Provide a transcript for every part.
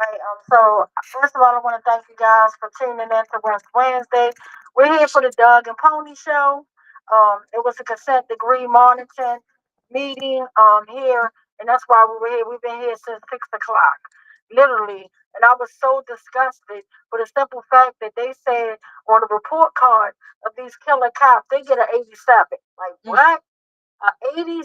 right. So first of all, I want to thank you guys for tuning in to West Wednesday. We're here for the Doug and Pony Show. It was a consent degree monitoring meeting here, and that's why we were here. We've been here since 6 o'clock, literally. And I was so disgusted for the simple fact that they said on the report card of these killer cops, they get an 87. Like what? A 87.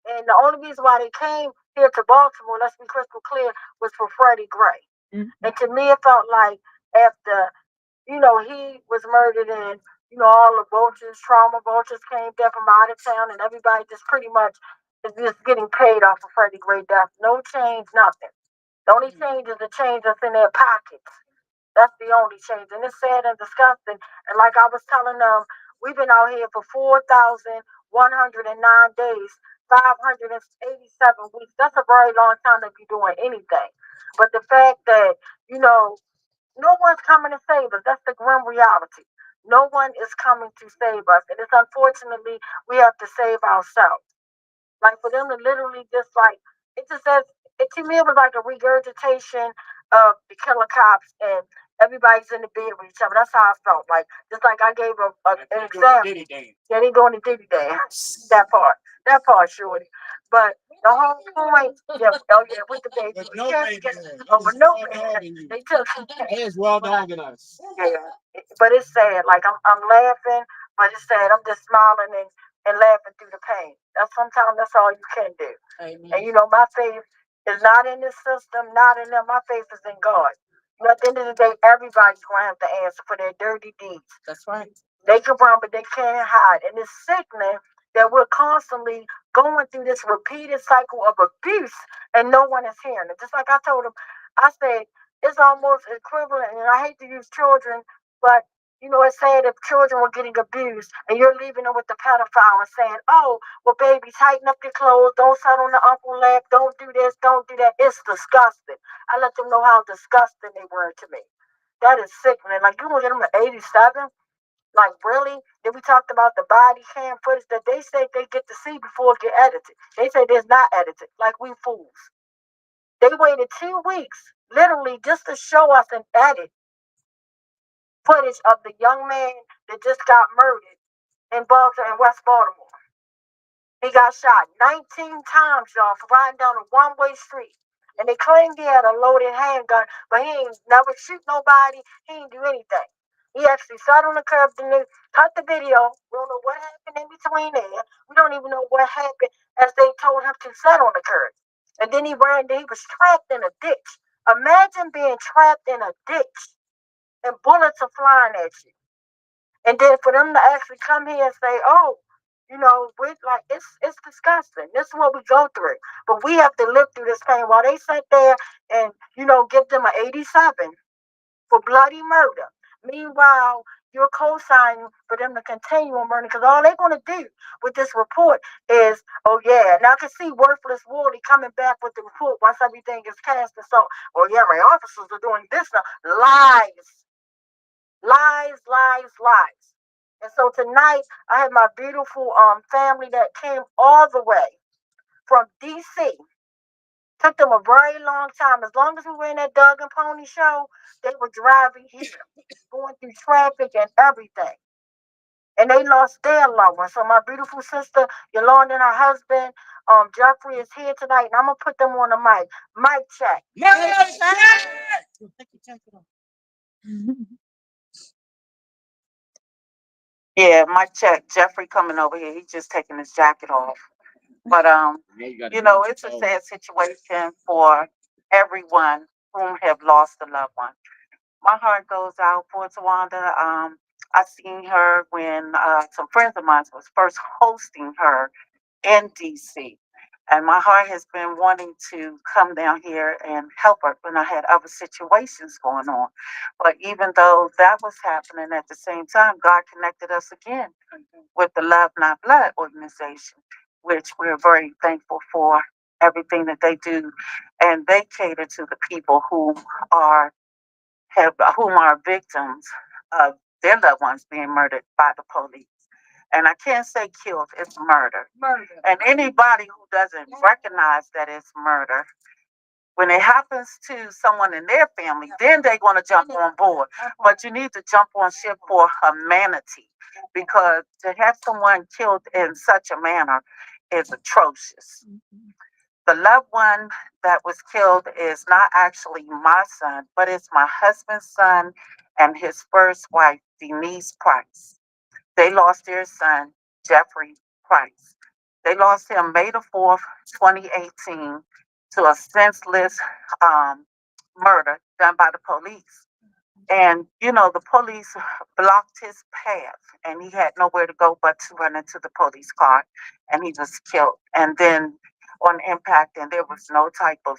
And the only reason why they came here to Baltimore, let's be crystal clear, was for Freddie Gray. And to me, it felt like after, he was murdered and, all the vultures, trauma vultures came there from out of town and everybody just pretty much is just getting paid off of Freddie Gray death. No change, nothing. The only change is the change that's in their pockets. That's the only change. And it's sad and disgusting. And like I was telling them, we've been out here for 4,109 days, 587 weeks. That's a very long time to be doing anything. But the fact that, you know, no one's coming to save us, that's the grim reality. No one is coming to save us. And it's unfortunately, we have to save ourselves. Like for them to literally just like it just says it to me it was like a regurgitation of the killer cops and everybody's in the bed with each other. That's how I felt. Like just like I gave an example. Yeah, they doing the diddy dance. That part. That part, shorty. But the whole point, yeah, oh yeah, with the baby, with no baby, oh, with no baby, they took. It's well organized. Yeah, but it's sad. Like I'm laughing, but it's sad. I'm just smiling and laughing through the pain. That's sometimes that's all you can do. Amen. And my faith is not in this system, not in them. My faith is in God. At the end of the day, everybody's gonna have to answer for their dirty deeds. That's right. They can run, but they can't hide. And it's sickening that we're constantly going through this repeated cycle of abuse and no one is hearing it. Just like I told them, I said, it's almost equivalent, and I hate to use children, but it's sad if children were getting abused and you're leaving them with the pedophile and saying, oh, well, baby, tighten up your clothes. Don't sit on the uncle lap. Don't do this. Don't do that. It's disgusting. I let them know how disgusting they were to me. That is sickening. Like, you want to get them to 87? Like, really? Then we talked about the body cam footage that they say they get to see before it get edited. They say there's not edited. Like, we fools. They waited 2 weeks, literally, just to show us an edit footage of the young man that just got murdered in Baltimore and West Baltimore. He got shot 19 times, y'all, for riding down a one-way street. And they claimed he had a loaded handgun, but he ain't never shoot nobody. He ain't do anything. He actually sat on the curb and they cut the video. We don't know what happened in between there. We don't even know what happened as they told him to sit on the curb. And then he ran, he was trapped in a ditch. Imagine being trapped in a ditch and bullets are flying at you. And then for them to actually come here and say, oh, we're like, it's disgusting. This is what we go through. But we have to live through this pain while they sit there and, give them an 87 for bloody murder. Meanwhile, you're co-signing for them to continue on murder because all they're going to do with this report is, oh yeah, now I can see worthless Wally coming back with the report once everything is cast and so, oh yeah, my officers are doing this now. Lies. Lies, lies, lies. And so tonight I had my beautiful family that came all the way from DC. Took them a very long time. As long as we were in that Doug and Pony show, they were driving here, going through traffic and everything. And they lost their loved one. So my beautiful sister, Yolanda and her husband, Jeffrey is here tonight, and I'm gonna put them on the mic. Mic check. Mic check. Yeah, mic check. Jeffrey coming over here. He's just taking his jacket off. But it's a sad situation for everyone whom have lost a loved one. My heart goes out for Tawanda. I seen her when some friends of mine was first hosting her in DC. And my heart has been wanting to come down here and help her when I had other situations going on. But even though that was happening at the same time, God connected us again with the Love Not Blood organization, which we're very thankful for everything that they do. And they cater to the people whom are victims of their loved ones being murdered by the police. And I can't say killed, it's murder. Murder. And anybody who doesn't recognize that it's murder When it happens to someone in their family, then they're going to jump on board. But you need to jump on ship for humanity, because to have someone killed in such a manner is atrocious. The loved one that was killed is not actually my son, but it's my husband's son and his first wife, Denise Price. They lost their son, Jeffrey Price. They lost him May 4th, 2018, to a senseless um, murder done by the police. And, the police blocked his path, and he had nowhere to go but to run into the police car, and he was killed. And then on impact, and there was no type of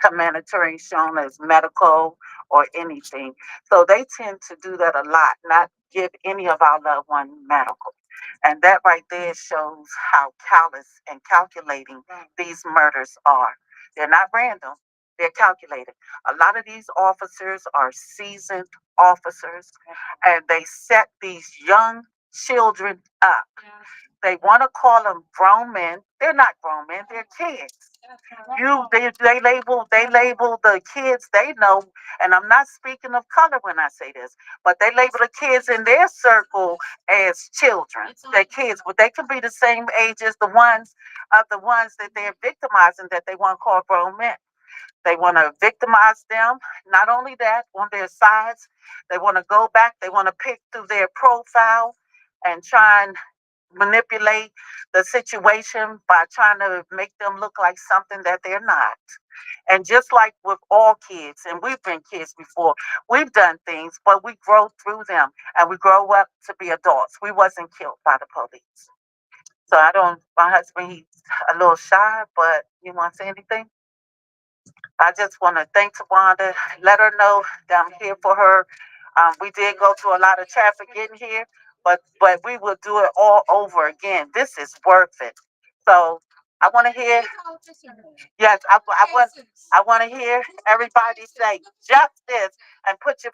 humanitarian shown as medical or anything. So they tend to do that a lot, not give any of our loved one medical. And that right there shows how callous and calculating these murders are. They're not random, they're calculated. A lot of these officers are seasoned officers, and they set these young children up. They want to call them grown men. They're not grown men, they're kids. They label the kids they know, and I'm not speaking of color when I say this, but they label the kids in their circle as children. They're kids, but they can be the same age as the ones that they're victimizing, that they want to call grown men. They want to victimize them. Not only that, on their sides, they want to go back. They want to pick through their profile and try and manipulate the situation by trying to make them look like something that they're not. And just like with all kids, and we've been kids before, we've done things, but we grow through them and we grow up to be adults. We wasn't killed by the police. So I don't, my husband, he's a little shy, but you want to say anything? I just want to thank Tawanda, let her know that I'm here for her. We did go through a lot of traffic getting here, but we will do it all over again. This is worth it. So I want to hear, yes, I want to hear everybody say justice and put your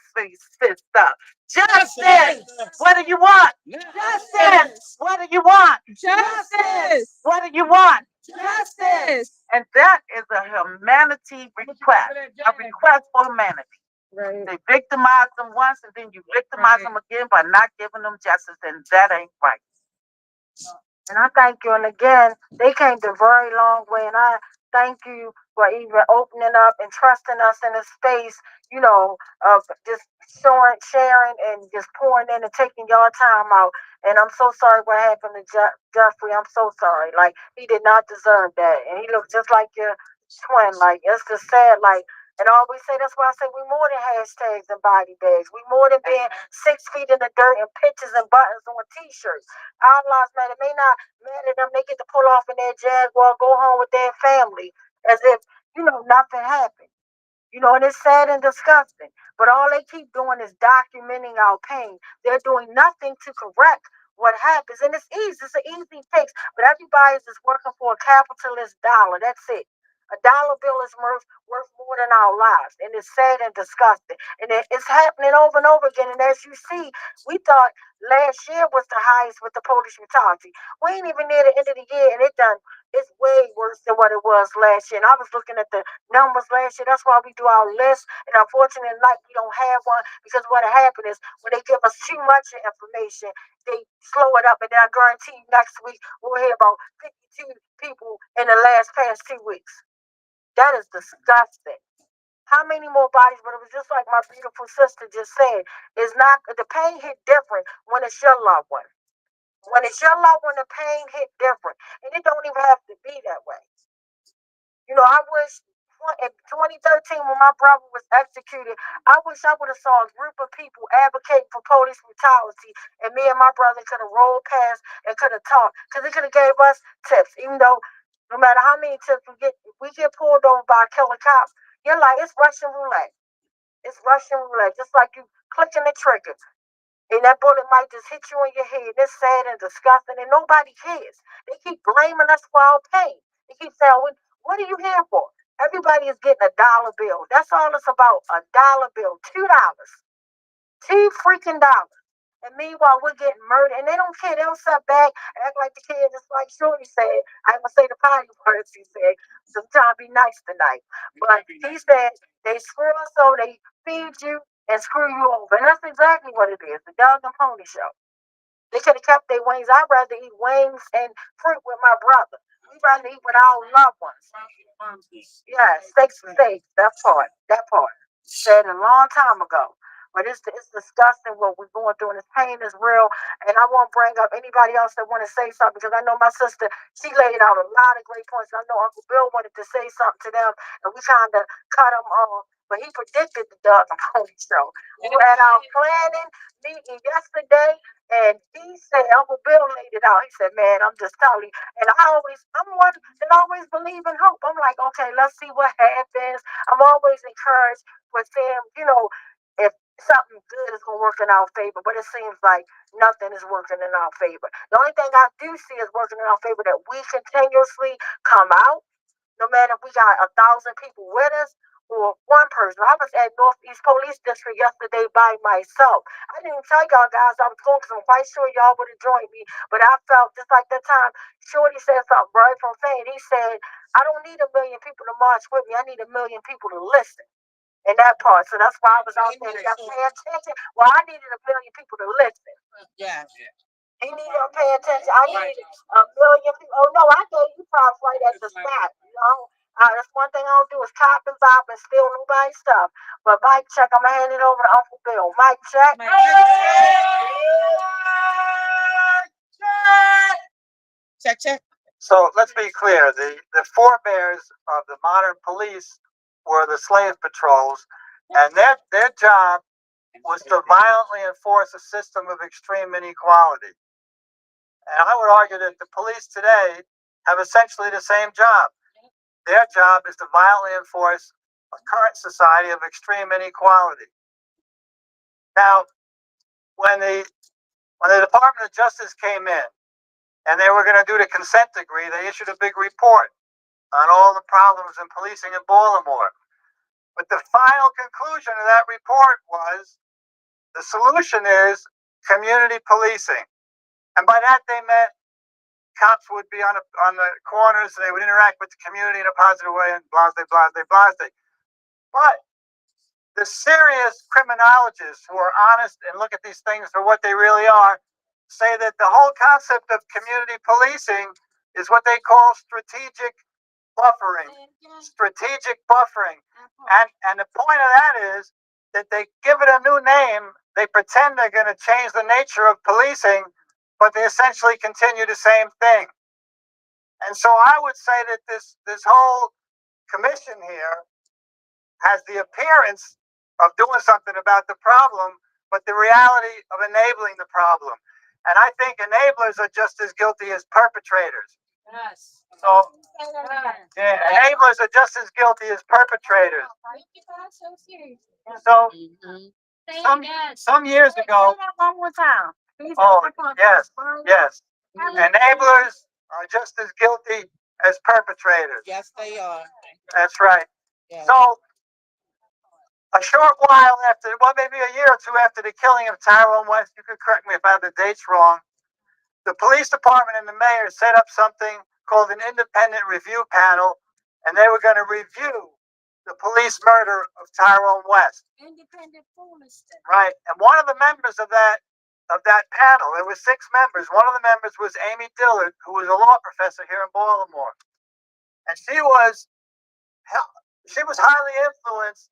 fist up. Justice. What do you want? Justice. What do you want? Justice. What do you want? Justice. And that is a humanity request, a request for humanity. Right. They victimize them once, and then you victimize them again by not giving them justice, and that ain't right. And I thank you. And again, they came a very long way. And I thank you for even opening up and trusting us in a space, of just showing, sharing, and just pouring in and taking your time out. And I'm so sorry what happened to Jeffrey. I'm so sorry. Like, he did not deserve that. And he looked just like your twin. Like, it's just sad. Like, and I always say, that's why I say we more than hashtags and body bags. We more than being 6 feet in the dirt and pictures and buttons on t-shirts. Our lives matter. It may not matter them. They get to pull off in their Jaguar, go home with their family as if, nothing happened. And it's sad and disgusting. But all they keep doing is documenting our pain. They're doing nothing to correct what happens. And it's easy. It's an easy fix. But everybody's just working for a capitalist dollar. That's it. A dollar bill is worth more than our lives. And it's sad and disgusting. And it's happening over and over again. And as you see, we thought last year was the highest with the police brutality. We ain't even near the end of the year, and it's way worse than what it was last year. And I was looking at the numbers last year. That's why we do our list. And unfortunately, like, we don't have one, because what happened is when they give us too much information, they slow it up. And then I guarantee you next week we'll hear about 52 people in the past 2 weeks. That is disgusting. How many more bodies? But it was just like my beautiful sister just said. It's not, the pain hit different when it's your loved one. When it's your loved one, the pain hit different, and it don't even have to be that way. I wish in 2013 when my brother was executed, I wish I would have saw a group of people advocate for police brutality, and me and my brother could have rolled past and could have talked, because it could have gave us tips. Even though no matter how many tips we get, if we get pulled over by a killer cop, you're like, it's Russian roulette. It's Russian roulette, just like you clicking the trigger. And that bullet might just hit you in your head. It's sad and disgusting, and nobody cares. They keep blaming us for our pain. They keep saying, what are you here for? Everybody is getting a dollar bill. That's all it's about, a dollar bill, $2. $2 freaking dollars. And meanwhile, we're getting murdered, and they don't care. They don't sit back and act like the kids. It's like Shorty said. I ain't gonna say the potty words he said. So I'm trying to be nice tonight. But he said they screw us so they feed you and screw you over. And that's exactly what it is. The dog and pony show. They should have kept their wings. I'd rather eat wings and fruit with my brother. We'd rather eat with our loved ones. Yeah, steaks and steaks. That part. That part. Said a long time ago. But it's disgusting what we're going through, and this pain is real. And I won't bring up anybody else that want to say something because I know my sister, she laid out a lot of great points. I know Uncle Bill wanted to say something to them, and we trying to cut him off. But he predicted the Doug and Pony show. We had our planning meeting yesterday, and he said, Uncle Bill laid it out. He said, man, I'm just telling you. And I'm one that always believe in hope. I'm like, okay, let's see what happens. I'm always encouraged with saying, if something good is going to work in our favor, but it seems like nothing is working in our favor. The only thing I do see is working in our favor that we continuously come out, no matter if we got 1,000 people with us or one person. I was at Northeast Police District yesterday by myself. I didn't tell y'all guys I was going because I'm quite sure y'all would have joined me, but I felt just like that time Shorty said something right from Fane. He said, I don't need 1,000,000 people to march with me. I need 1,000,000 people to listen in that part. So that's why I was out there. Got pay attention. Well, I needed 1,000,000 people to listen. Yeah. He needed to pay attention. I needed 1,000,000 people. Oh no, I gave you props right at the spot. That's one thing I don't do is cop and bop and steal nobody's stuff. But Mike check, I'm gonna hand it over to Uncle Bill. Mike check. Check, check. So let's be clear, the forebears of the modern police were the slave patrols, and their job was to violently enforce a system of extreme inequality. And I would argue that the police today have essentially the same job. Their job is to violently enforce a current society of extreme inequality. Now, when the Department of Justice came in and they were going to do the consent decree, they issued a big report on all the problems in policing in Baltimore. But the final conclusion of that report was the solution is community policing. And by that they meant cops would be on the corners and they would interact with the community in a positive way and blase, blase, blase. But the serious criminologists who are honest and look at these things for what they really are say that the whole concept of community policing is what they call strategic buffering. Strategic buffering. And the point of that is that they give it a new name. They pretend they're going to change the nature of policing, but they essentially continue the same thing. And so I would say that this whole commission here has the appearance of doing something about the problem, but the reality of enabling the problem. And I think enablers are just as guilty as perpetrators. Yes. So, yeah, enablers are just as guilty as perpetrators. So, some years ago, One more time. oh, yes, yes. Enablers are just as guilty as perpetrators. Yes, they are. That's right. Yes. So, a short while after, well, maybe a year or two after the killing of Tyrone West, you could correct me if I have the dates wrong, the police department and the mayor set up something called an independent review panel, and they were going to review the police murder of Tyrone West. Independent foolishness. Right. And one of the members of that panel, there were 6 members. One of the members was Amy Dillard, who was a law professor here in Baltimore. And she was highly influenced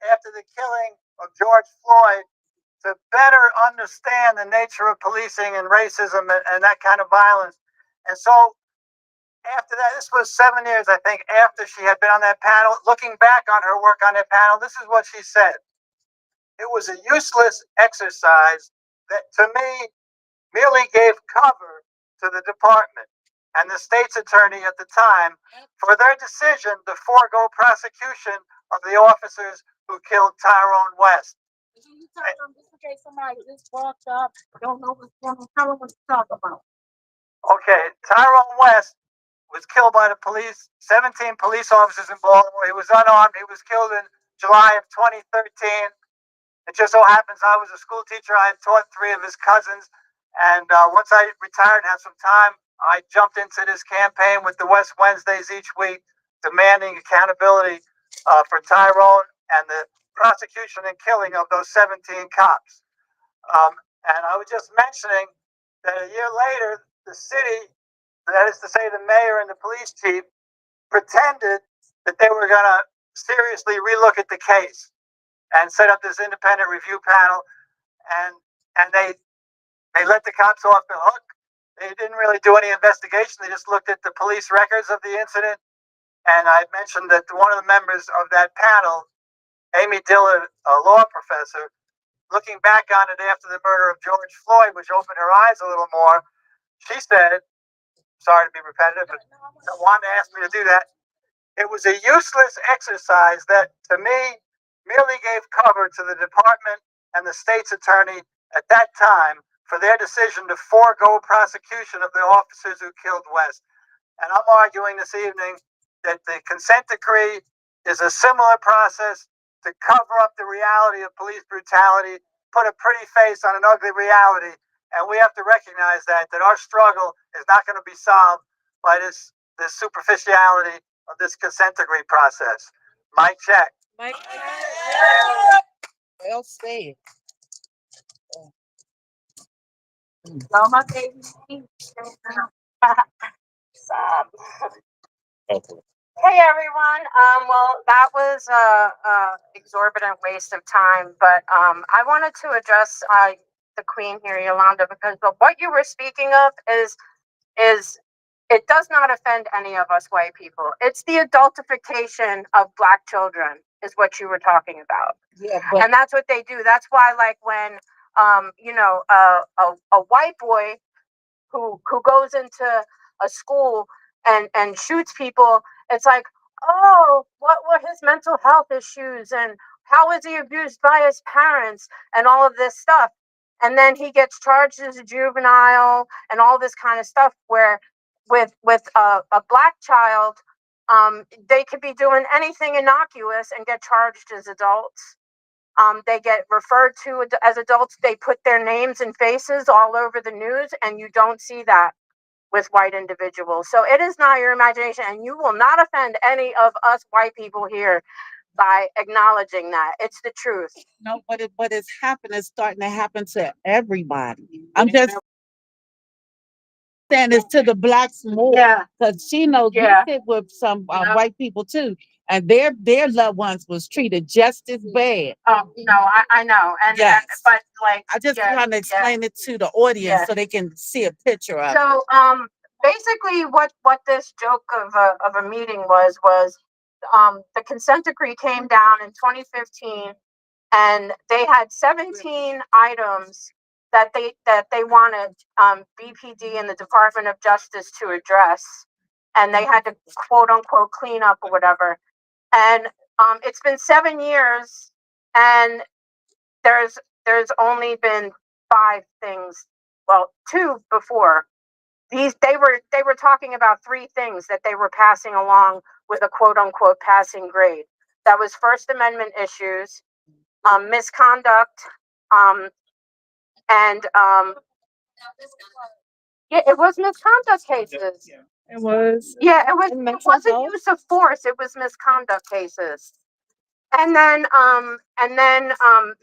after the killing of George Floyd to better understand the nature of policing and racism and that kind of violence. And so after that, this was 7 years, I think, after she had been on that panel, looking back on her work on that panel, this is what she said. It was a useless exercise that, to me, merely gave cover to the department and the state's attorney at the time for their decision to forego prosecution of the officers who killed Tyrone West. You talk about just in case somebody just walked up, don't know what's going on, tell them what you talk about. Okay, Tyrone West was killed by the police, 17 police officers in Baltimore. He was unarmed. He was killed in July of 2013. It just so happens I was a school teacher. I had taught three of his cousins. And once I retired and had some time, I jumped into this campaign with the West Wednesdays each week, demanding accountability for Tyrone and the prosecution and killing of those 17 cops. Um, and I was just mentioning that a year later, the city, that is to say, the mayor and the police chief, pretended that they were going to seriously relook at the case and set up this independent review panel, and they let the cops off the hook. They didn't really do any investigation. They just looked at the police records of the incident. And I mentioned that one of the members of that panel, Amy Dillard, a law professor, looking back on it after the murder of George Floyd, which opened her eyes a little more, she said, sorry to be repetitive, but Wanda asked me to do that. It was a useless exercise that, to me, merely gave cover to the department and the state's attorney at that time for their decision to forego prosecution of the officers who killed West. And I'm arguing this evening that the consent decree is a similar process to cover up the reality of police brutality, put a pretty face on an ugly reality. And we have to recognize that our struggle is not going to be solved by this superficiality of this consent decree process. Mic check. Mike, well said. So my baby. Stop. Hey everyone. Well, that was a exorbitant waste of time, but I wanted to address the Queen here, Yolanda, because what you were speaking of is it does not offend any of us white people. It's the adultification of Black children is what you were talking about. Yeah, and that's what they do. That's why, like, when a white boy who goes into a school and shoots people, it's like, oh, what were his mental health issues and how was he abused by his parents and all of this stuff. And then he gets charged as a juvenile and all this kind of stuff, where with a Black child, they could be doing anything innocuous and get charged as adults. They get referred to as adults. They put their names and faces all over the news, and you don't see that with white individuals. So it is not your imagination, and you will not offend any of us white people here by acknowledging that. It's the truth. no, but it's happening. It's starting to happen to everybody. I'm just saying it's to the Blacks more, Yeah, because she knows we yeah, sit with some yeah. white people too, and their loved ones was treated just as bad. Oh no, I know, and Yes. but like, I just yeah, trying to yeah. explain it to the audience Yeah. so they can see a picture of it. So basically what this joke of a meeting was the consent decree came down in 2015, and they had 17 items that they wanted BPD and the Department of Justice to address, and they had to quote unquote clean up or whatever. And it's been 7 years, and there's only been 5 things. Well, 2 before. They were talking about 3 things that they were passing along with a quote unquote passing grade. That was First Amendment issues, misconduct, and yeah, it was misconduct cases. It was. Yeah, it wasn't use of force. It was misconduct cases. Mental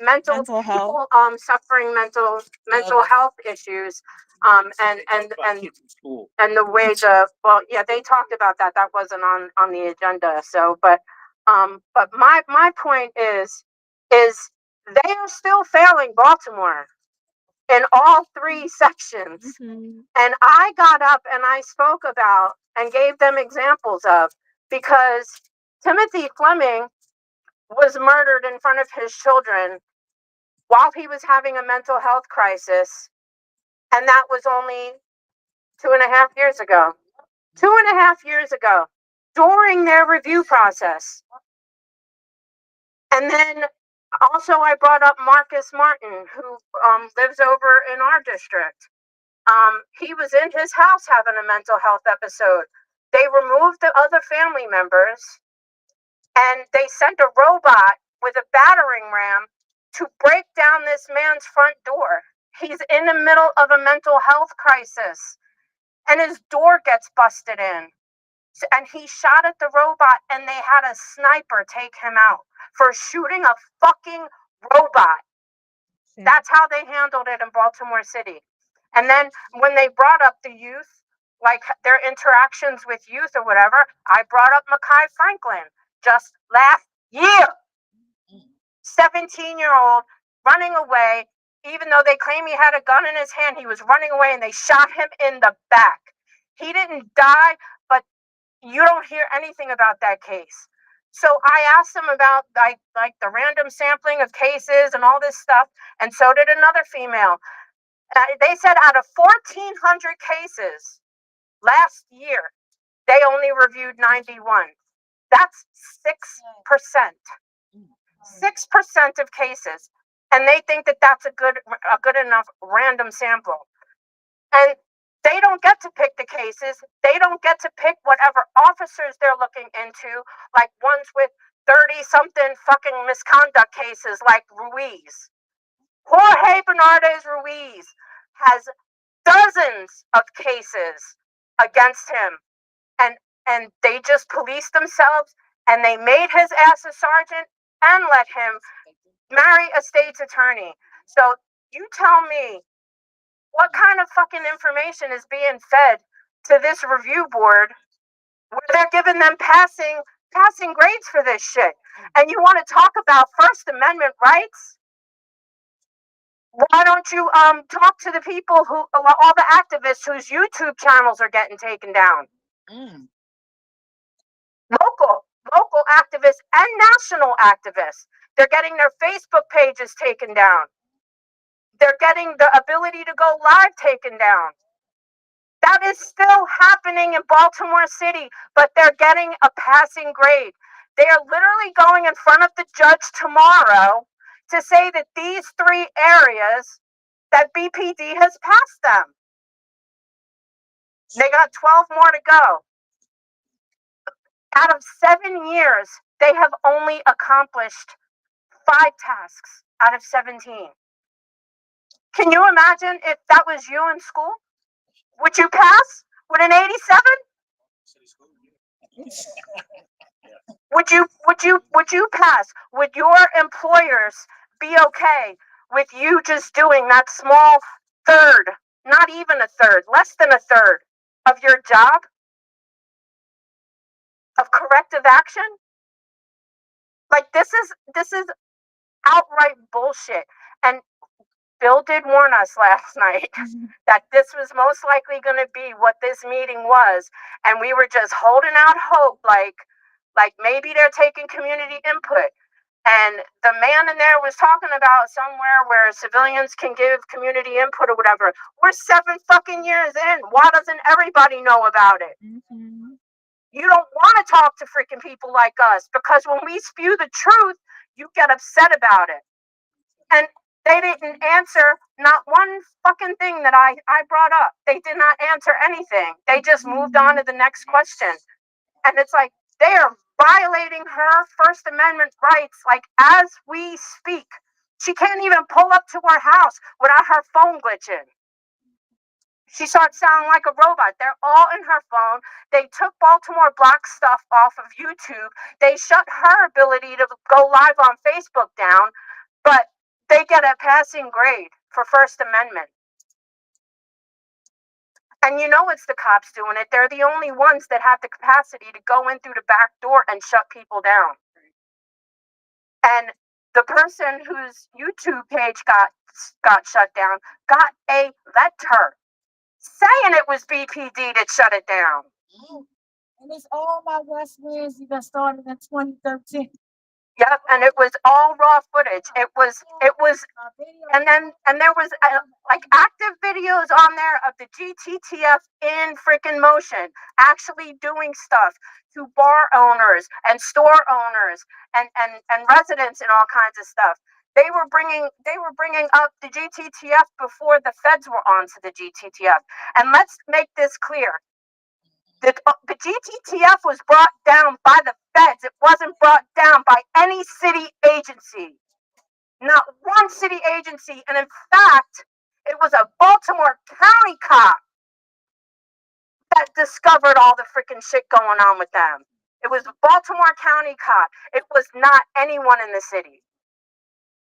Mental health. people suffering mental health issues, and the way they talked about that. That wasn't on the agenda. So, but my point is they are still failing Baltimore in all 3 sections. Mhm. And I got up and I spoke about and gave them examples of, because Timothy Fleming was murdered in front of his children while he was having a mental health crisis. And that was only 2.5 years ago. 2.5 years ago, during their review process. And then also I brought up Marcus Martin, who lives over in our district. He was in his house having a mental health episode. They removed the other family members, and they sent a robot with a battering ram to break down this man's front door. He's in the middle of a mental health crisis, and his door gets busted in. And he shot at the robot, and they had a sniper take him out for shooting a fucking robot. That's how they handled it in Baltimore City. And then when they brought up the youth, like their interactions with youth or whatever, I brought up Makai Franklin just last year. 17-year-old running away, even though they claim he had a gun in his hand, he was running away and they shot him in the back. He didn't die, but you don't hear anything about that case. So I asked them about like the random sampling of cases and all this stuff, and so did another female. They said out of 1,400 cases last year, they only reviewed 91. That's 6%. 6% of cases, and they think that that's a good enough random sample. And they don't get to pick the cases. They don't get to pick whatever officers they're looking into, like ones with 30-something fucking misconduct cases like Ruiz. Jorge Bernardes Ruiz has dozens of cases against him, and they just policed themselves, and they made his ass a sergeant and let him marry a state's attorney. So you tell me, what kind of fucking information is being fed to this review board where they're giving them passing grades for this shit? And you want to talk about First Amendment rights? Why don't you talk to the people who, all the activists whose YouTube channels are getting taken down? Local activists and national activists. They're getting their Facebook pages taken down. They're getting the ability to go live taken down. That is still happening in Baltimore City, but they're getting a passing grade. They are literally going in front of the judge tomorrow to say that these 3 areas that BPD has passed them. They got 12 more to go. Out of 7 years, they have only accomplished 5 tasks out of 17. Can you imagine if that was you in school? Would you pass with an 87? Would you pass? Would your employers be okay with you just doing that small third, not even a third, less than a third of your job of corrective action? Like this is outright bullshit. And Bill did warn us last night that this was most likely going to be what this meeting was, and we were just holding out hope, like maybe they're taking community input. And the man in there was talking about somewhere where civilians can give community input or whatever. We're 7 fucking years in. Why doesn't everybody know about it? You don't want to talk to freaking people like us, because when we spew the truth, you get upset about it. And they didn't answer not one fucking thing that I brought up. They did not answer anything. They just moved on to the next question. And it's like, they are violating her First Amendment rights, like as we speak. She can't even pull up to her house without her phone glitching. She starts sounding like a robot. They're all in her phone. They took Baltimore Black stuff off of YouTube. They shut her ability to go live on Facebook down, but they get a passing grade for First Amendment. And you know it's the cops doing it. They're the only ones that have the capacity to go in through the back door and shut people down. And the person whose YouTube page got shut down got a letter saying it was BPD that shut it down. And it's all my West Wednesday that started in 2013. Yep, and it was all raw footage. It was, and there was like active videos on there of the GTTF in freaking motion, actually doing stuff to bar owners and store owners and residents and all kinds of stuff. They were bringing up the GTTF before the feds were onto the GTTF. And let's make this clear. The GTTF was brought down by the feds. It wasn't brought down by any city agency. Not one city agency. And in fact, it was a Baltimore County cop that discovered all the freaking shit going on with them. It was a Baltimore County cop. It was not anyone in the city.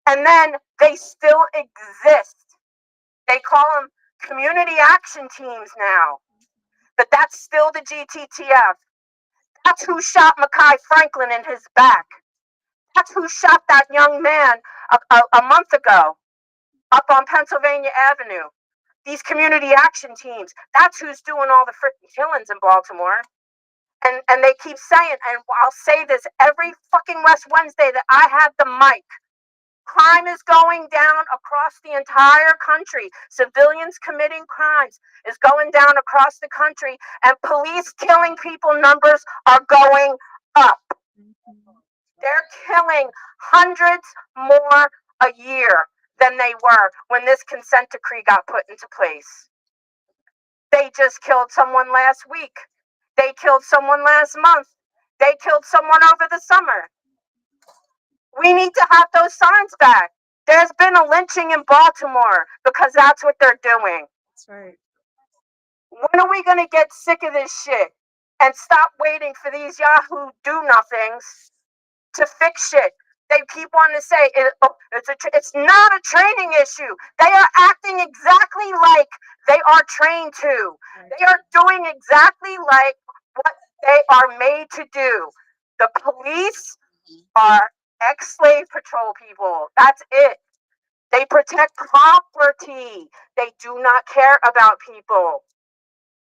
And then they still exist. They call them community action teams now. But that's still the GTTF. That's who shot Makai Franklin in his back. That's who shot that young man a month ago up on Pennsylvania Avenue. These community action teams. That's who's doing all the freaking killings in Baltimore. And they keep saying, and I'll say this every fucking West Wednesday that I have the mic. Crime is going down across the entire country. Civilians committing crimes is going down across the country, and police killing people numbers are going up. They're killing hundreds more a year than they were when this consent decree got put into place. They just killed someone last week. They killed someone last month. They killed someone over the summer. We need to have those signs back. There's been a lynching in Baltimore because that's what they're doing. That's right. When are we going to get sick of this shit and stop waiting for these Yahoo do-nothings to fix shit? They keep wanting to say it's not a training issue. They are acting exactly like they are trained to. They are doing exactly like what they are made to do. The police are ex-slave patrol people. That's it. They protect property. They do not care about people.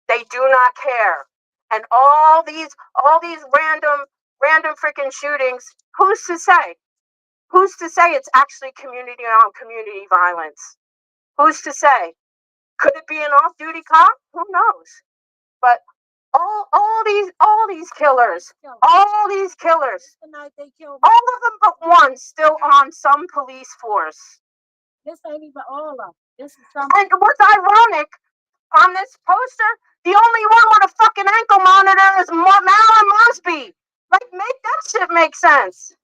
They do not care. And all these random freaking shootings, who's to say? Who's to say it's actually community on community violence? Who's to say? Could it be an off-duty cop? Who knows? But all these killers, all these killers, all of them but one still on some police force. This ain't even all of them. This is And what's ironic on this poster, the only one with a fucking ankle monitor is Malin Mosby. Like, make that shit make sense.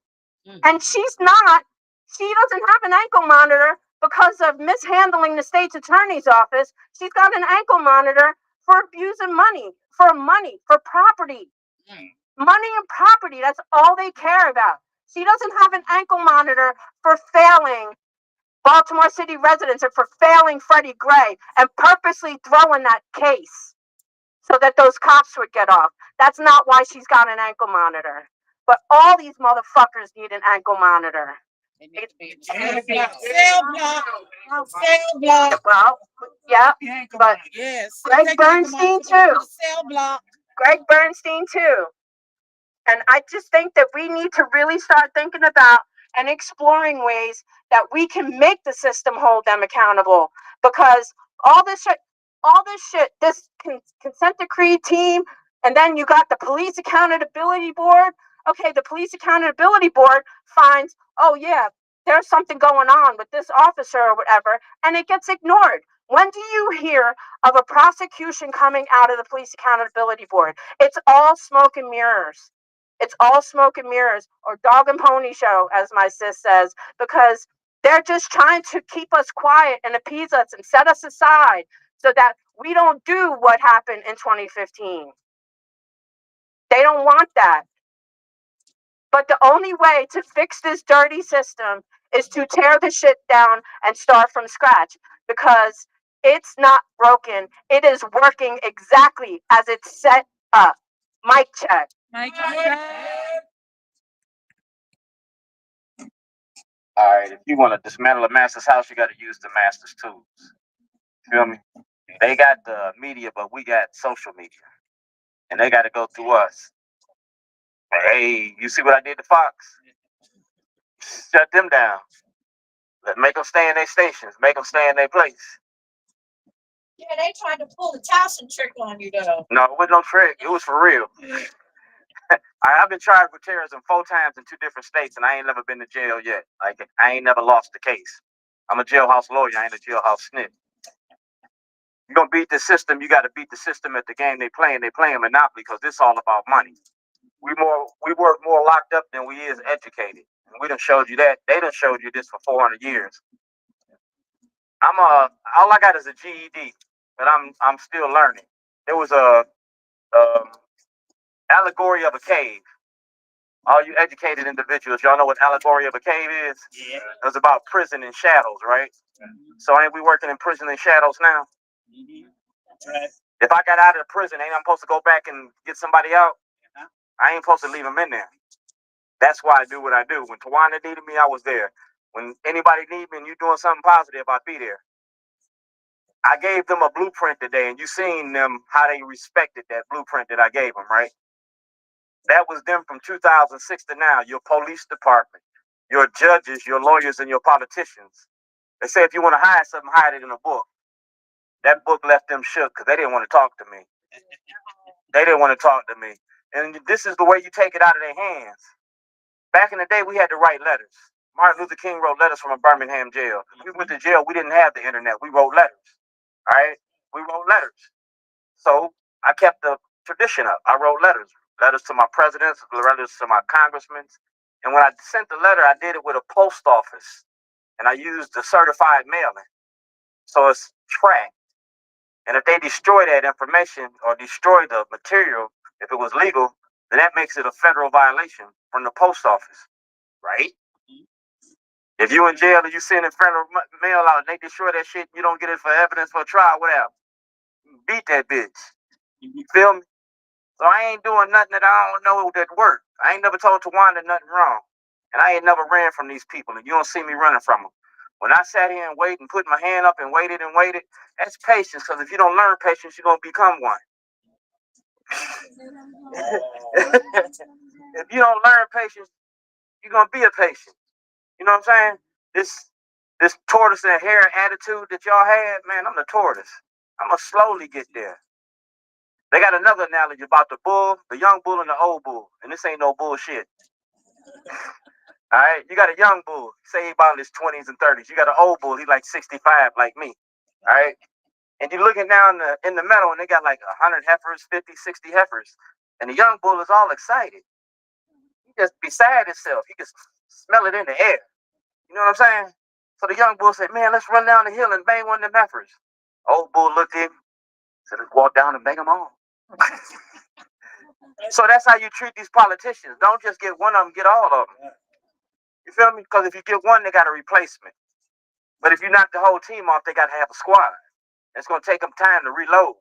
And she's not. She doesn't have an ankle monitor because of mishandling the state's attorney's office. She's got an ankle monitor for abusing money, for property. Money and property, that's all they care about. She doesn't have an ankle monitor for failing Baltimore City residents or for failing Freddie Gray and purposely throwing that case so that those cops would get off. That's not why she's got an ankle monitor. But all these motherfuckers need an ankle monitor. Cell block. Well, yeah, but Yes. Greg Bernstein too. Cell block. Greg Bernstein too. And I just think that we need to really start thinking about and exploring ways that we can make the system hold them accountable. Because all this shit, this consent decree team, and then you got the police accountability board. Okay, the police accountability board finds, oh yeah, there's something going on with this officer or whatever, and it gets ignored. When do you hear of a prosecution coming out of the police accountability board? It's all smoke and mirrors. It's all smoke and mirrors, or dog and pony show, as my sis says, because they're just trying to keep us quiet and appease us and set us aside so that we don't do what happened in 2015. They don't want that. But the only way to fix this dirty system is to tear the shit down and start from scratch, because it's not broken. It is working exactly as it's set up. Mic check. All right, if you want to dismantle a master's house, you got to use the master's tools. Feel me? They got the media, but we got social media, and they got to go through us. Hey, you see what I did to Fox? Shut them down. Make them stay in their stations. Make them stay in their place. Yeah, they tried to pull the Towson trick on you though. No, it wasn't no trick. It was for real. I've been tried for terrorism 4 times in 2 different states, and I ain't never been to jail yet. Like, I ain't never lost the case. I'm a jailhouse lawyer. I ain't a jailhouse snitch. You're gonna beat the system. You got to beat the system at the game they playing. They playing Monopoly because it's all about money. We work more locked up than we is educated. We done showed you that. They done showed you this for 400 years. All I got is a GED, but I'm still learning. There was a um, allegory of a cave. All you educated individuals, y'all know what allegory of a cave is? Yeah. It was about prison and shadows, right? So ain't we working in prison and shadows now? Right. If I got out of the prison, ain't I supposed to go back and get somebody out? I ain't supposed to leave them in there. That's why I do what I do. When Tawana needed me, I was there. When anybody need me and you doing something positive, I'd be there. I gave them a blueprint today, and you seen them how they respected that blueprint that I gave them, right? That was them from 2006 to now. Your police department, your judges, your lawyers, and your politicians. They say if you want to hide something, hide it in a book. That book left them shook because they didn't want to talk to me. They didn't want to talk to me. And this is the way you take it out of their hands. Back in the day, we had to write letters. Martin Luther King wrote letters from a Birmingham jail. We went to jail. We didn't have the internet. We wrote letters. All right? We wrote letters. So I kept the tradition up. I wrote letters. Letters to my presidents, letters to my congressmen. And when I sent the letter, I did it with a post office. And I used the certified mailing. So it's tracked. And if they destroy that information or destroy the material, if it was legal, then that makes it a federal violation from the post office, right? If you in jail and you send in federal mail out and they destroy that shit, you don't get it for evidence for a trial, whatever. Beat that bitch. You feel me? So I ain't doing nothing that I don't know that work. I ain't never told Tawanda nothing wrong. And I ain't never ran from these people, and you don't see me running from them. When I sat here and waited and put my hand up and waited, that's patience, because if you don't learn patience, you're going to become one. If you don't learn patience, you're going to be a patient. You know what I'm saying? This tortoise and hare attitude that y'all had, man, I'm the tortoise. I'm going to slowly get there. They got another analogy about the bull, the young bull and the old bull, and this ain't no bullshit. All right, you got a young bull, say he about in his 20s and 30s. You got an old bull, he like 65, like me. All right, and you're looking down in the meadow, and they got like 100 heifers, 50, 60 heifers, and the young bull is all excited. He just beside himself. He can smell it in the air. You know what I'm saying? So the young bull said, "Man, let's run down the hill and bang one of them heifers." Old bull looked at him, said, "Let's walk down and bang them all." So that's how you treat these politicians. Don't just get one of them, get all of them. You feel me? Because if you get one, they got a replacement. But if you knock the whole team off, they got to have a squad. It's going to take them time to reload.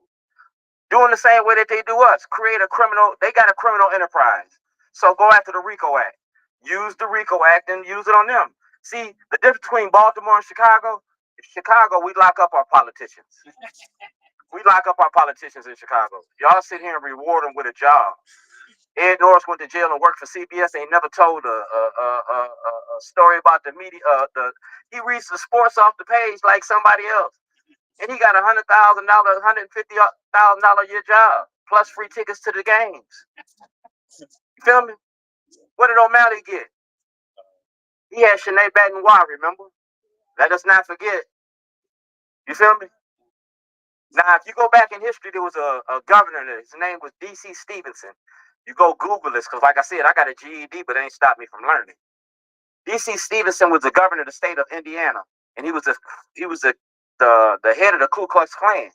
Doing the same way that they do us. They got a criminal enterprise. So go after the RICO Act. Use the RICO Act and use it on them. See, the difference between Baltimore and Chicago, in Chicago, we lock up our politicians. We lock up our politicians in Chicago. Y'all sit here and reward them with a job. Ed Norris went to jail and worked for CBS. They never told a story about the media. He reads the sports off the page like somebody else, and he got $100,000, $150,000 a year job plus free tickets to the games. You feel me? What did O'Malley get? He had Sinead Baton-Roy, remember? Let us not forget. You feel me? Now, if you go back in history, there was a governor. His name was D.C. Stevenson. You go Google this, because like I said, I got a GED, but it ain't stopped me from learning. D.C. Stevenson was the governor of the state of Indiana, and he was the head of the Ku Klux Klan.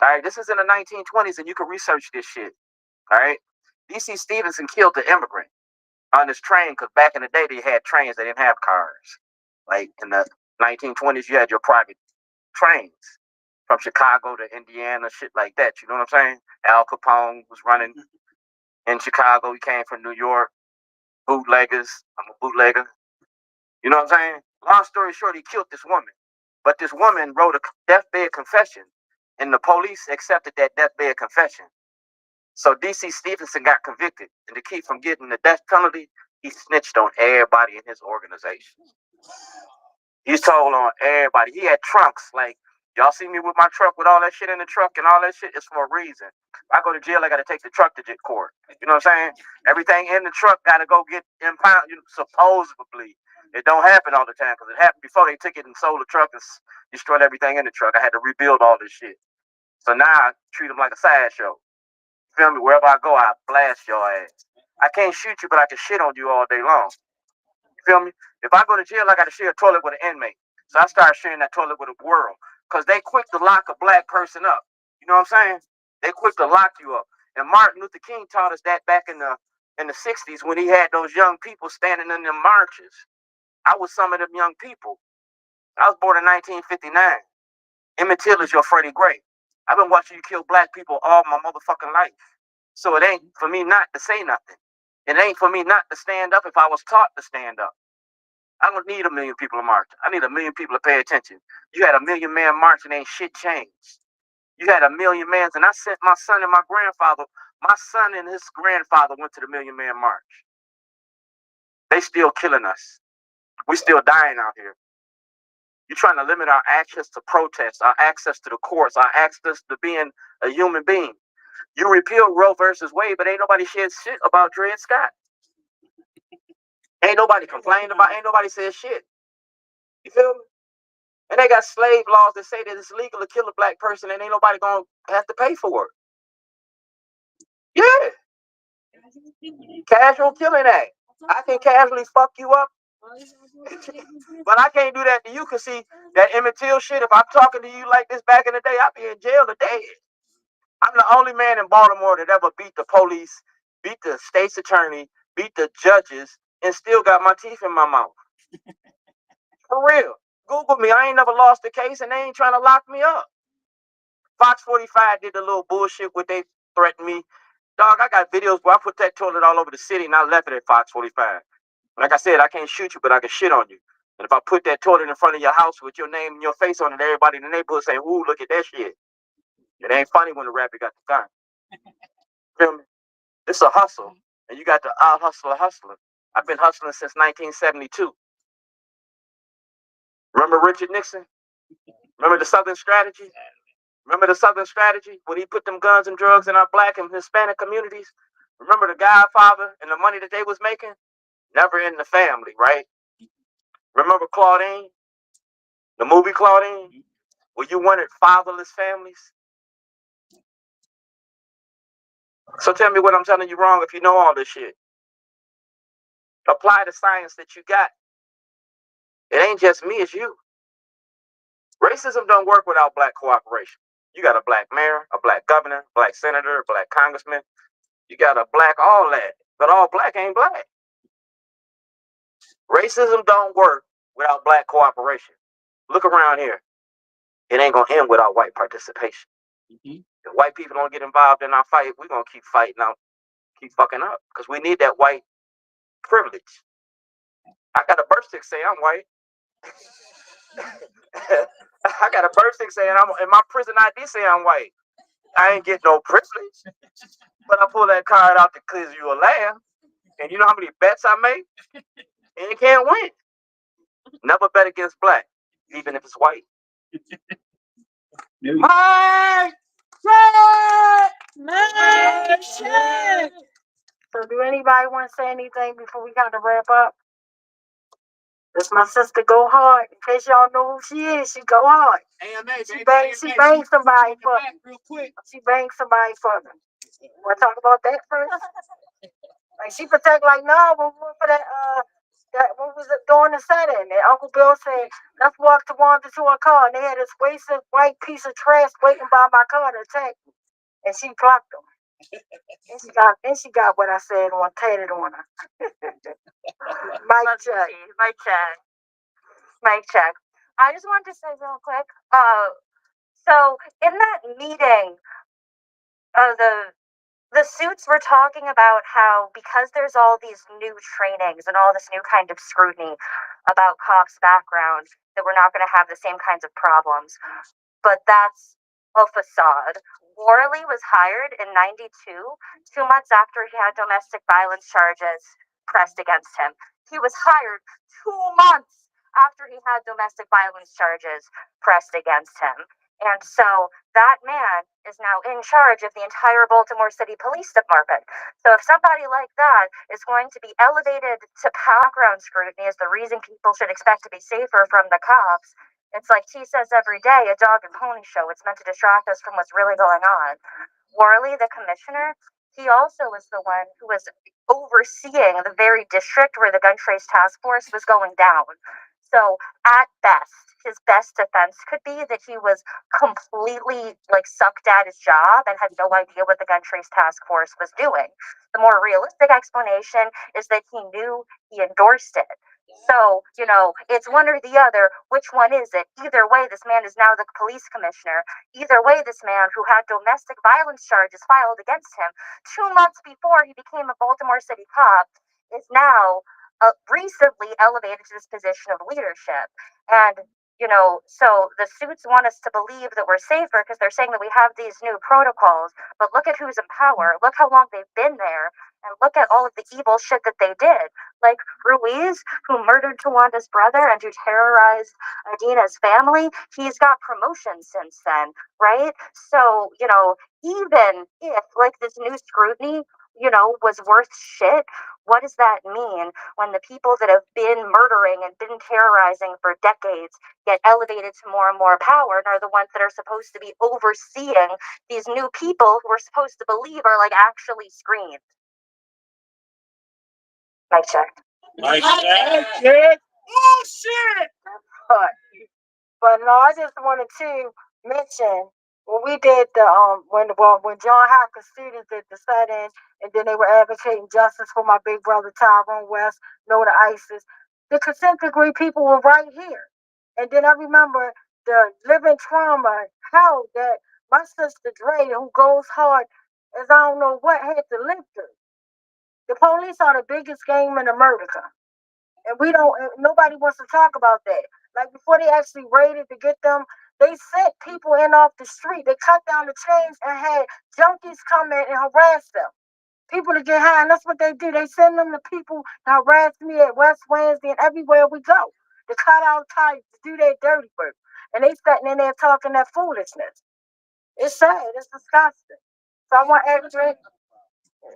All right, this is in the 1920s, and you can research this shit. All right, D.C. Stevenson killed the immigrant on this train, because back in the day they had trains, they didn't have cars. Like in the 1920s, you had your private trains from Chicago to Indiana, shit like that. You know what I'm saying? Al Capone was running in Chicago. He came from New York. Bootleggers. I'm a bootlegger. You know what I'm saying? Long story short, he killed this woman. But this woman wrote a deathbed confession, and the police accepted that deathbed confession. So D.C. Stevenson got convicted, and to keep from getting the death penalty, he snitched on everybody in his organization. He's told on everybody. He had trunks. Like, y'all see me with my truck with all that shit in the truck and all that shit? It's for a reason. If I go to jail, I got to take the truck to court. You know what I'm saying? Everything in the truck got to go get impounded, supposedly. It don't happen all the time, because it happened before. They took it and sold the truck and destroyed everything in the truck. I had to rebuild all this shit. So now I treat them like a sideshow. Feel me? Wherever I go, I blast your ass. I can't shoot you, but I can shit on you all day long. You feel me? If I go to jail, I got to share a toilet with an inmate. So I started sharing that toilet with the world because they quick to lock a black person up. You know what I'm saying? They quick to lock you up. And Martin Luther King taught us that back in the 60s when he had those young people standing in the marches. I was some of them young people. I was born in 1959. Emmett Till is your Freddie Gray. I've been watching you kill black people all my motherfucking life. So it ain't for me not to say nothing. It ain't for me not to stand up if I was taught to stand up. I don't need a million people to march. I need a million people to pay attention. You had a million man march and ain't shit changed. You had a million mans, and I sent my son and my grandfather. My son and his grandfather went to the Million Man March. They still killing us. We still dying out here. You're trying to limit our access to protest, our access to the courts, our access to being a human being. You repeal Roe versus Wade, but ain't nobody said shit about Dred Scott. Ain't nobody complained about. Ain't nobody said shit. You feel me? And they got slave laws that say that it's legal to kill a black person, and ain't nobody gonna have to pay for it. Yeah. Casual killing act. I can casually fuck you up, but I can't do that to you. Cause see that Emmett Till shit. If I'm talking to you like this back in the day, I'd be in jail today. I'm the only man in Baltimore that ever beat the police, beat the state's attorney, beat the judges, and still got my teeth in my mouth. For real. Google me. I ain't never lost a case, and they ain't trying to lock me up. Fox 45 did the little bullshit where they threatened me. Dog, I got videos where I put that toilet all over the city and I left it at Fox 45. Like I said, I can't shoot you, but I can shit on you. And if I put that toilet in front of your house with your name and your face on it, everybody in the neighborhood saying, ooh, look at that shit. It ain't funny when the rapper got the gun. Feel me? It's a hustle. And you got to out hustle a hustler. I've been hustling since 1972. Remember Richard Nixon? Remember the Southern Strategy? Remember the Southern Strategy when he put them guns and drugs in our black and Hispanic communities? Remember the Godfather and the money that they was making? Never in the family, right? Remember Claudine? The movie Claudine? Where you wanted fatherless families? So tell me what I'm telling you wrong if you know all this shit. Apply the science that you got. It ain't just me, it's you. Racism don't work without black cooperation. You got a black mayor, a black governor, black senator, a black congressman. You got a black all that. But all black ain't black. Racism don't work without black cooperation. Look around here. It ain't gonna end without white participation. Mm-hmm. If white people don't get involved in our fight, we're gonna keep fighting out, keep fucking up. Because we need that white privilege. I got a birth certificate saying I'm white. I got a birth certificate saying I'm, and my prison ID saying I'm white. I ain't get no privilege. But I pull that card out to clear you a laugh. And you know how many bets I make? And you can't win. Never bet against black, even if it's white. My shit. So do anybody want to say anything before we kind of wrap up? That's my sister Go Hard. In case y'all know who she is, she go hard. She banged somebody for me. She banged somebody for me. Want to talk about that first? Like she protect like no, but for that that what was it during the setting? And Uncle Bill said, let's walk to Wanda to her car, and they had this wasted white piece of trash waiting by my car to attack me. And she clocked them. And she got what I said on tatted on her. Mic check. Mic check. Mic check. I just wanted to say real quick. So in that meeting, the suits were talking about how because there's all these new trainings and all this new kind of scrutiny about cops' background, that we're not going to have the same kinds of problems. But that's a facade. Worley was hired in '92, 2 months after he had domestic violence charges pressed against him. He was hired 2 months after he had domestic violence charges pressed against him. And so that man is now in charge of the entire Baltimore City Police Department. So if somebody like that is going to be elevated to background scrutiny as the reason people should expect to be safer from the cops, it's like T says every day, a dog and pony show. It's meant to distract us from what's really going on. Worley, the commissioner, he also was the one who was overseeing the very district where the gun trace task force was going down. So at best, his best defense could be that he was completely like sucked at his job and had no idea what the gun trace task force was doing. The more realistic explanation is that he knew he endorsed it. So, it's one or the other. Which one is it? Either way, this man is now the police commissioner. Either way, this man who had domestic violence charges filed against him 2 months before he became a Baltimore City cop is now recently elevated to this position of leadership. And, so the suits want us to believe that we're safer because they're saying that we have these new protocols. But look at who's in power. Look how long they've been there. And look at all of the evil shit that they did. Like Ruiz, who murdered Tawanda's brother and who terrorized Adina's family, he's got promotion since then, right? So, even if like this new scrutiny, was worth shit, what does that mean when the people that have been murdering and been terrorizing for decades get elevated to more and more power and are the ones that are supposed to be overseeing these new people who are supposed to believe are like actually screened? Mic check. Nice. Shit. Oh shit! But no, I just wanted to mention when we did the when John Hopkins students did the sit-in and then they were advocating justice for my big brother Tyrone West, no to ISIS. The consent decree people were right here, and then I remember the living trauma hell that my sister Dre, who goes hard as I don't know what, had to live through. The police are the biggest game in America. And we don't, nobody wants to talk about that. Like before they actually raided to get them, they sent people in off the street. They cut down the chains and had junkies come in and harass them. People to get high, and that's what they do. They send them to people to harass me at West Wednesday and everywhere we go. To cut out ties, to do their dirty work. And they sitting in there talking that foolishness. It's sad. It's disgusting. So I want every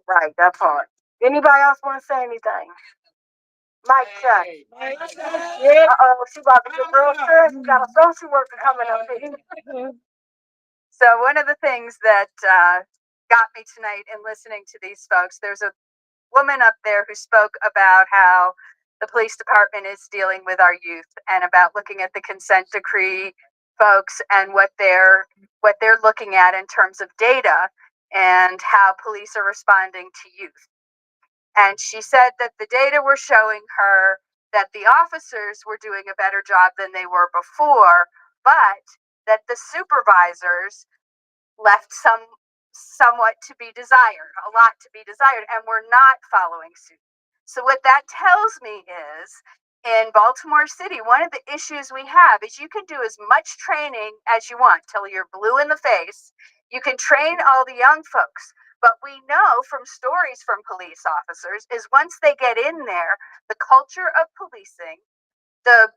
right, that part. Anybody else want to say anything? Mike check. Uh-oh, she about to get real serious. We got a social worker coming up here. So one of the things that got me tonight in listening to these folks, there's a woman up there who spoke about how the police department is dealing with our youth and about looking at the consent decree folks and what they're looking at in terms of data and how police are responding to youth. And she said that the data were showing her that the officers were doing a better job than they were before, but that the supervisors left somewhat to be desired, a lot to be desired, and we're not following suit. So what that tells me is in Baltimore City, one of the issues we have is you can do as much training as you want till you're blue in the face. You can train all the young folks, but we know from stories from police officers is once they get in there, the culture of policing, the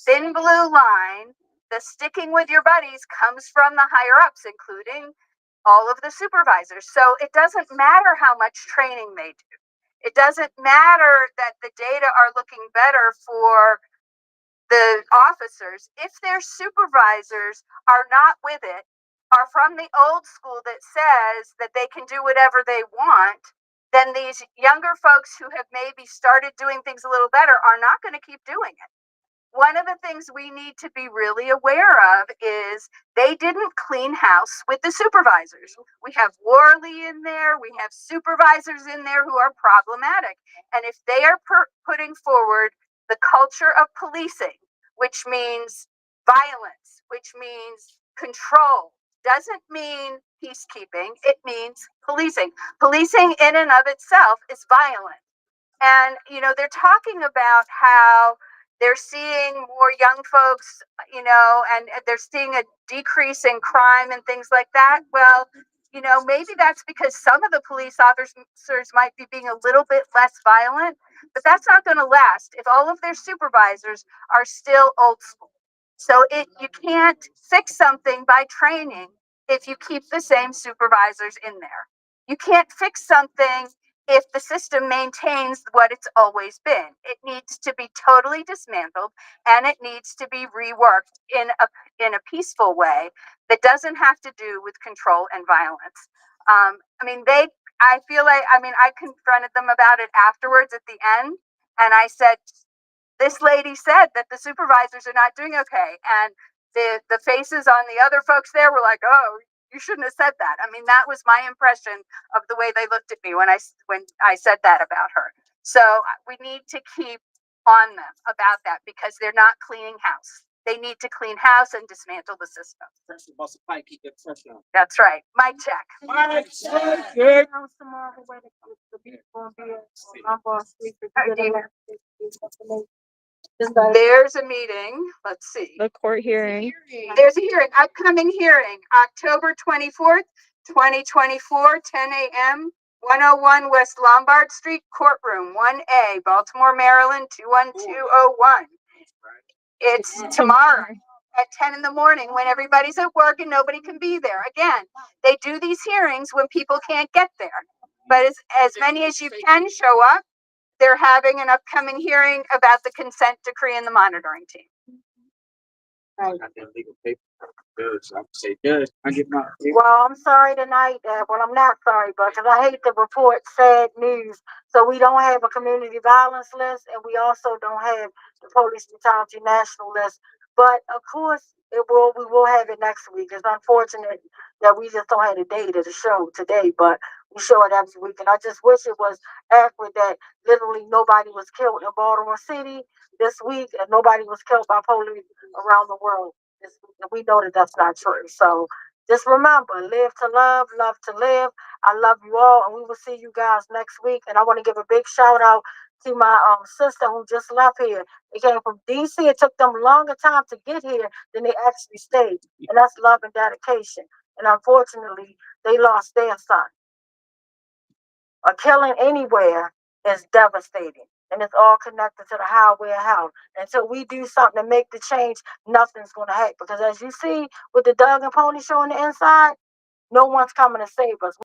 thin blue line, the sticking with your buddies comes from the higher ups, including all of the supervisors. So it doesn't matter how much training they do. It doesn't matter that the data are looking better for the officers if their supervisors are not with it, are from the old school that says that they can do whatever they want, then these younger folks who have maybe started doing things a little better are not going to keep doing it. One of the things we need to be really aware of is they didn't clean house with the supervisors. We have Worley in there, we have supervisors in there who are problematic. And if they are putting forward the culture of policing, which means violence, which means control, doesn't mean peacekeeping, it means policing. Policing in and of itself is violent. And, they're talking about how they're seeing more young folks, and they're seeing a decrease in crime and things like that. Well, maybe that's because some of the police officers might be being a little bit less violent, but that's not going to last if all of their supervisors are still old school. So you can't fix something by training if you keep the same supervisors in there. You can't fix something if the system maintains what it's always been. It needs to be totally dismantled and it needs to be reworked in a peaceful way that doesn't have to do with control and violence. I feel like, I mean, I confronted them about it afterwards at the end, and I said, this lady said that the supervisors are not doing okay. And the faces on the other folks there were like, oh, you shouldn't have said that. I mean, that was my impression of the way they looked at me when I said that about her. So we need to keep on them about that because they're not cleaning house. They need to clean house and dismantle the system. That's right. Mic check. There's a meeting. Let's see. The court hearing. There's a hearing, upcoming hearing, October 24th, 2024, 10 a.m., 101 West Lombard Street, courtroom 1A, Baltimore, Maryland, 21201. It's tomorrow at 10 in the morning when everybody's at work and nobody can be there. Again, they do these hearings when people can't get there. But as many as you can show up, they're having an upcoming hearing about the consent decree and the monitoring team. Well, I'm sorry tonight. Well, I'm not sorry, but because I hate to report sad news. So we don't have a community violence list, and we also don't have the police brutality national list. But of course, we will have it next week. It's unfortunate that we just don't have the data to show today, but we show it every week. And I just wish it was accurate that literally nobody was killed in Baltimore City this week, and nobody was killed by police around the world. We know that that's not true. So just remember, live to love to live. I love you all, and we will see you guys next week. And I want to give a big shout out to my sister who just left here. They came from DC. It took them longer time to get here than they actually stayed. And that's love and dedication. And unfortunately, they lost their son. A killing anywhere is devastating. And it's all connected to the highway of hell. Until we do something to make the change, nothing's going to happen. Because as you see with the Doug and Pony show on the inside, no one's coming to save us.